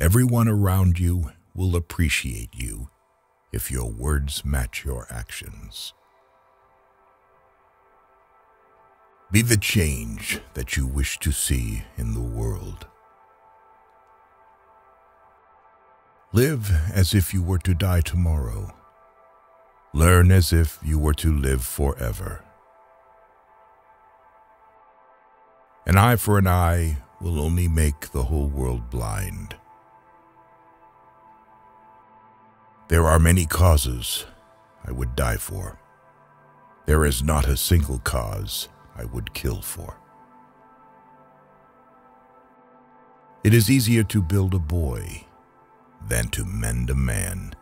Everyone around you will appreciate you if your words match your actions. Be the change that you wish to see in the world. Live as if you were to die tomorrow. Learn as if you were to live forever. An eye for an eye will only make the whole world blind. There are many causes I would die for. There is not a single cause I would kill for. It is easier to build a boy than to mend a man.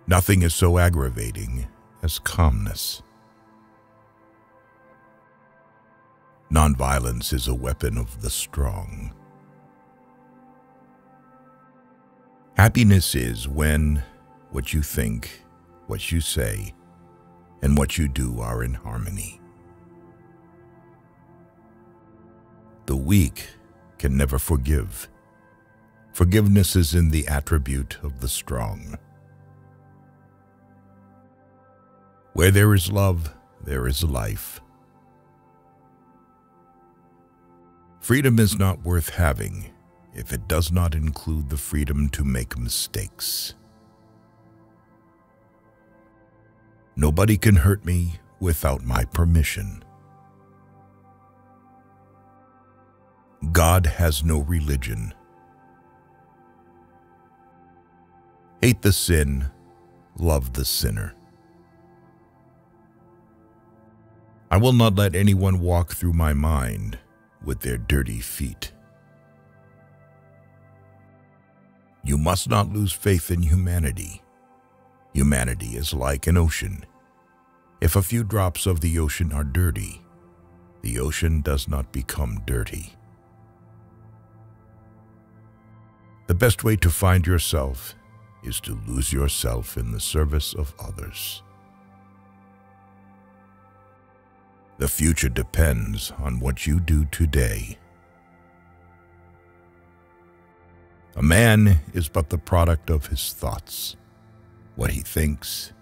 Nothing is so aggravating as calmness. Nonviolence is a weapon of the strong. Happiness is when what you think, what you say, and what you do are in harmony. The weak can never forgive. Forgiveness is in the attribute of the strong. Where there is love, there is life. Freedom is not worth having if it does not include the freedom to make mistakes. Nobody can hurt me without my permission. God has no religion. Hate the sin, love the sinner. I will not let anyone walk through my mind with their dirty feet. You must not lose faith in humanity. Humanity is like an ocean. If a few drops of the ocean are dirty, the ocean does not become dirty. The best way to find yourself is to lose yourself in the service of others. The future depends on what you do today. A man is but the product of his thoughts. What he thinks,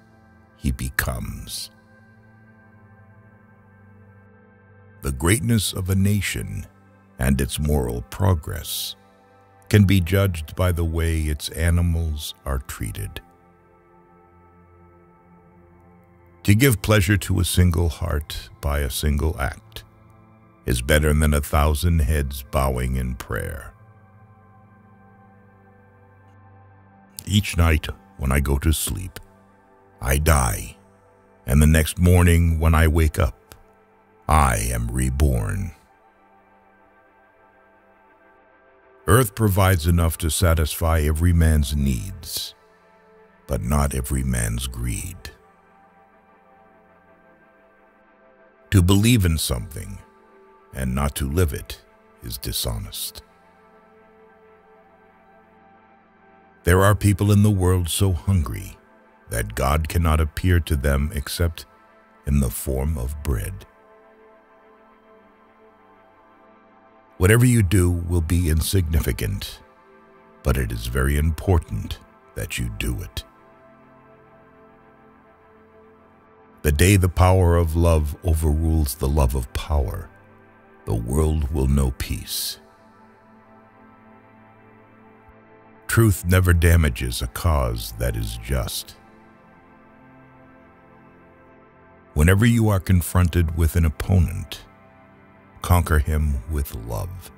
he becomes. The greatness of a nation and its moral progress can be judged by the way its animals are treated. To give pleasure to a single heart by a single act is better than 1,000 heads bowing in prayer. Each night when I go to sleep, I die, and the next morning when I wake up, I am reborn. Earth provides enough to satisfy every man's needs, but not every man's greed. To believe in something and not to live it is dishonest. There are people in the world so hungry that God cannot appear to them except in the form of bread. Whatever you do will be insignificant, but it is very important that you do it. The day the power of love overrules the love of power, the world will know peace. Truth never damages a cause that is just. Whenever you are confronted with an opponent, conquer him with love.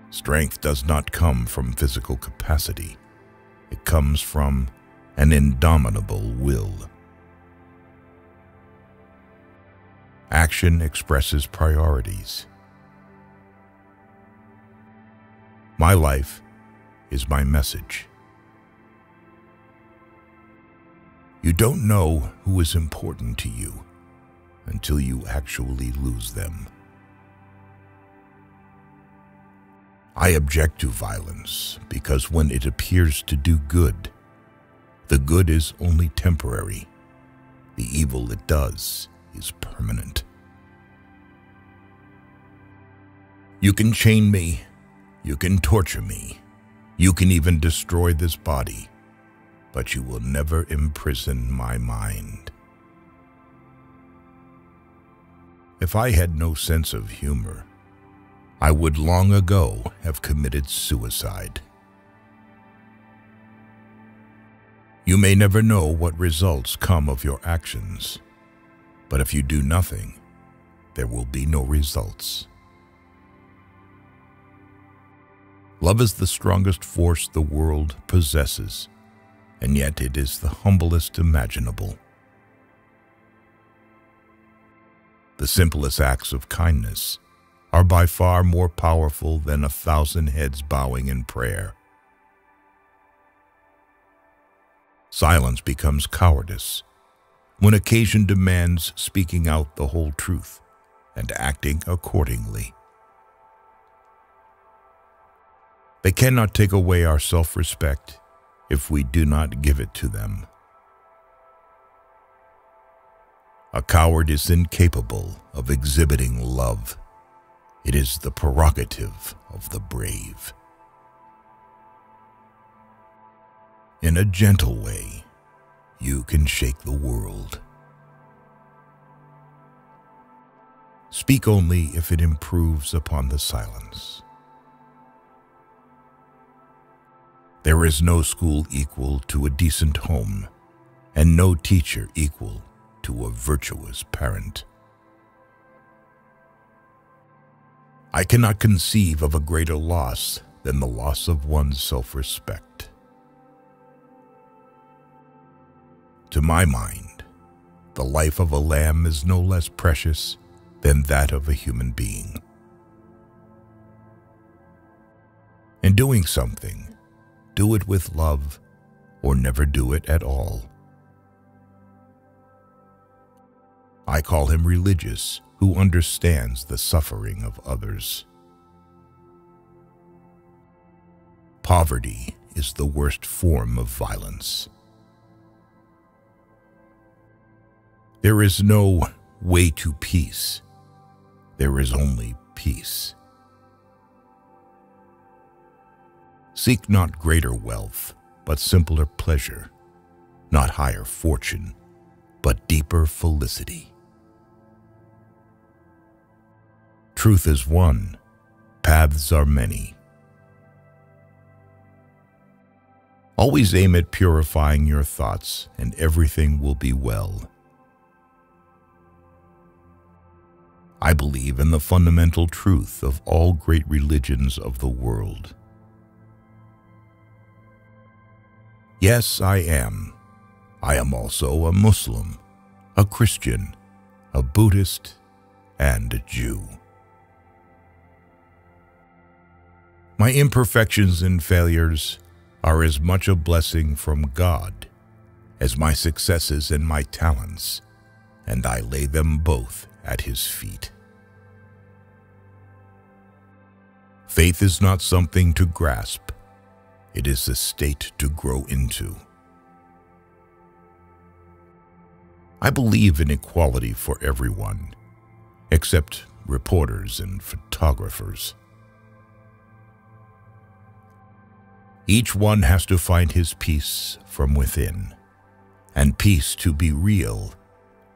Strength does not come from physical capacity. It comes from an indomitable will. Action expresses priorities. My life is my message. You don't know who is important to you until you actually lose them. I object to violence because when it appears to do good, the good is only temporary. The evil it does is permanent. You can chain me, you can torture me, you can even destroy this body, but you will never imprison my mind. If I had no sense of humor, I would long ago have committed suicide. You may never know what results come of your actions, but if you do nothing, there will be no results. Love is the strongest force the world possesses, and yet it is the humblest imaginable. The simplest acts of kindness are by far more powerful than 1,000 heads bowing in prayer. Silence becomes cowardice when occasion demands speaking out the whole truth and acting accordingly. They cannot take away our self-respect if we do not give it to them. A coward is incapable of exhibiting love. It is the prerogative of the brave. In a gentle way, you can shake the world. Speak only if it improves upon the silence. There is no school equal to a decent home, and no teacher equal to a virtuous parent. I cannot conceive of a greater loss than the loss of one's self-respect. To my mind, the life of a lamb is no less precious than that of a human being. In doing something, do it with love, or never do it at all. I call him religious who understands the suffering of others. Poverty is the worst form of violence. There is no way to peace. There is only peace. Seek not greater wealth, but simpler pleasure, not higher fortune, but deeper felicity. Truth is one, paths are many. Always aim at purifying your thoughts, and everything will be well. I believe in the fundamental truth of all great religions of the world. Yes, I am. I am also a Muslim, a Christian, a Buddhist, and a Jew. My imperfections and failures are as much a blessing from God as my successes and my talents, and I lay them both at His feet. Faith is not something to grasp. It is a state to grow into. I believe in equality for everyone, except reporters and photographers. Each one has to find his peace from within, and peace, to be real,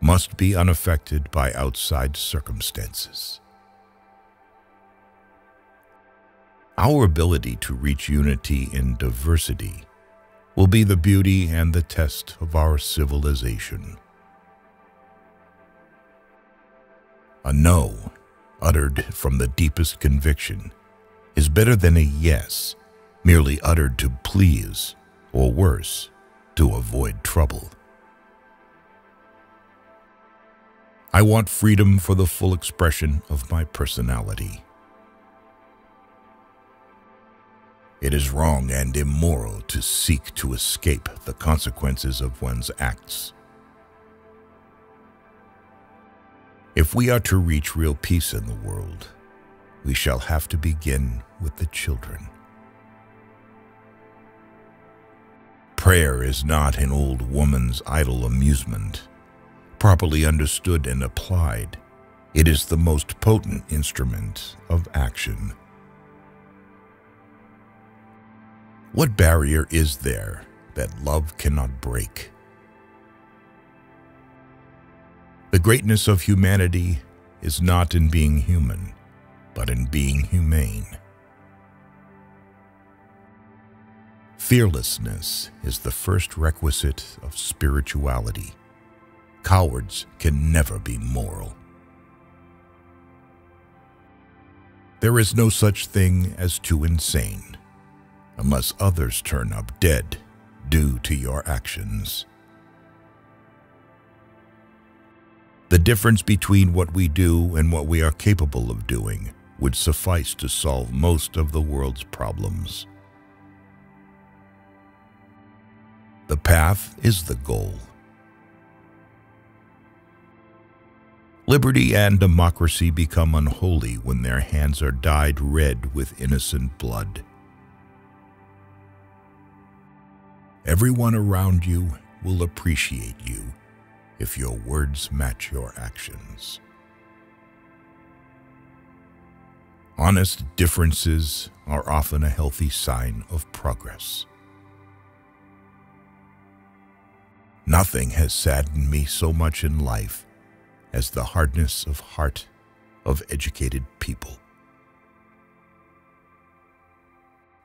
must be unaffected by outside circumstances. Our ability to reach unity in diversity will be the beauty and the test of our civilization. A no, uttered from the deepest conviction, is better than a yes, merely uttered to please, or worse, to avoid trouble. I want freedom for the full expression of my personality. It is wrong and immoral to seek to escape the consequences of one's acts. If we are to reach real peace in the world, we shall have to begin with the children. Prayer is not an old woman's idle amusement. Properly understood and applied, It is the most potent instrument of action. What barrier is there that love cannot break? The greatness of humanity is not in being human, but in being humane. Fearlessness is the first requisite of spirituality. Cowards can never be moral. There is no such thing as too insane, unless others turn up dead due to your actions. The difference between what we do and what we are capable of doing would suffice to solve most of the world's problems. The path is the goal. Liberty and democracy become unholy when their hands are dyed red with innocent blood. Everyone around you will appreciate you if your words match your actions. Honest differences are often a healthy sign of progress. Nothing has saddened me so much in life as the hardness of heart of educated people.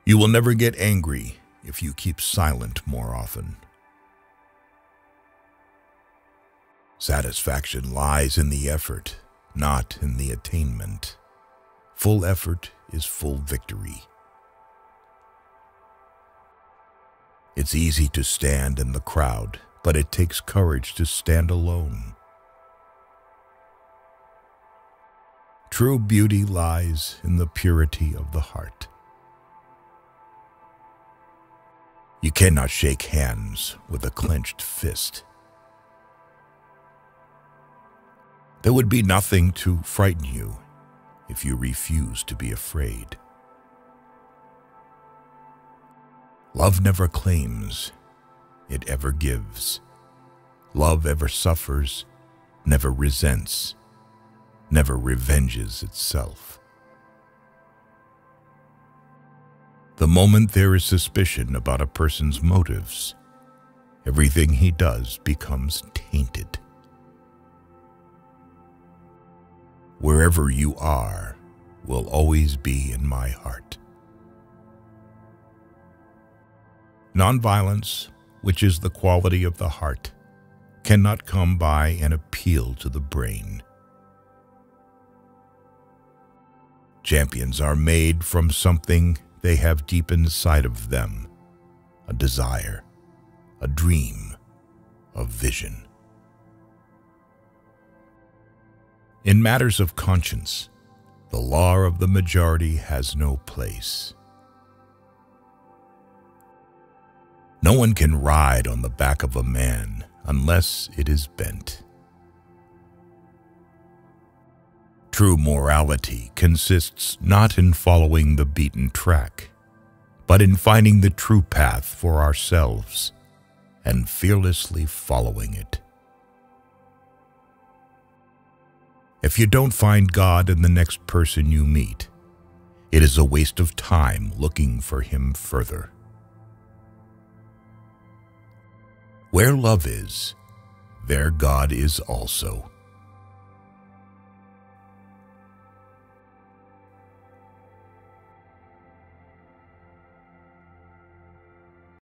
You will never get angry if you keep silent more often. Satisfaction lies in the effort, not in the attainment. Full effort is full victory. It's easy to stand in the crowd, but it takes courage to stand alone. True beauty lies in the purity of the heart. You cannot shake hands with a clenched fist. There would be nothing to frighten you if you refuse to be afraid. Love never claims, it ever gives. Love ever suffers, never resents, never revenges itself. The moment there is suspicion about a person's motives, everything he does becomes tainted. Wherever you are will always be in my heart. Nonviolence, which is the quality of the heart, cannot come by an appeal to the brain. Champions are made from something they have deep inside of them, a desire, a dream, a vision. In matters of conscience, the law of the majority has no place. No one can ride on the back of a man unless it is bent. True morality consists not in following the beaten track, but in finding the true path for ourselves and fearlessly following it. If you don't find God in the next person you meet, it is a waste of time looking for Him further. Where love is, there God is also.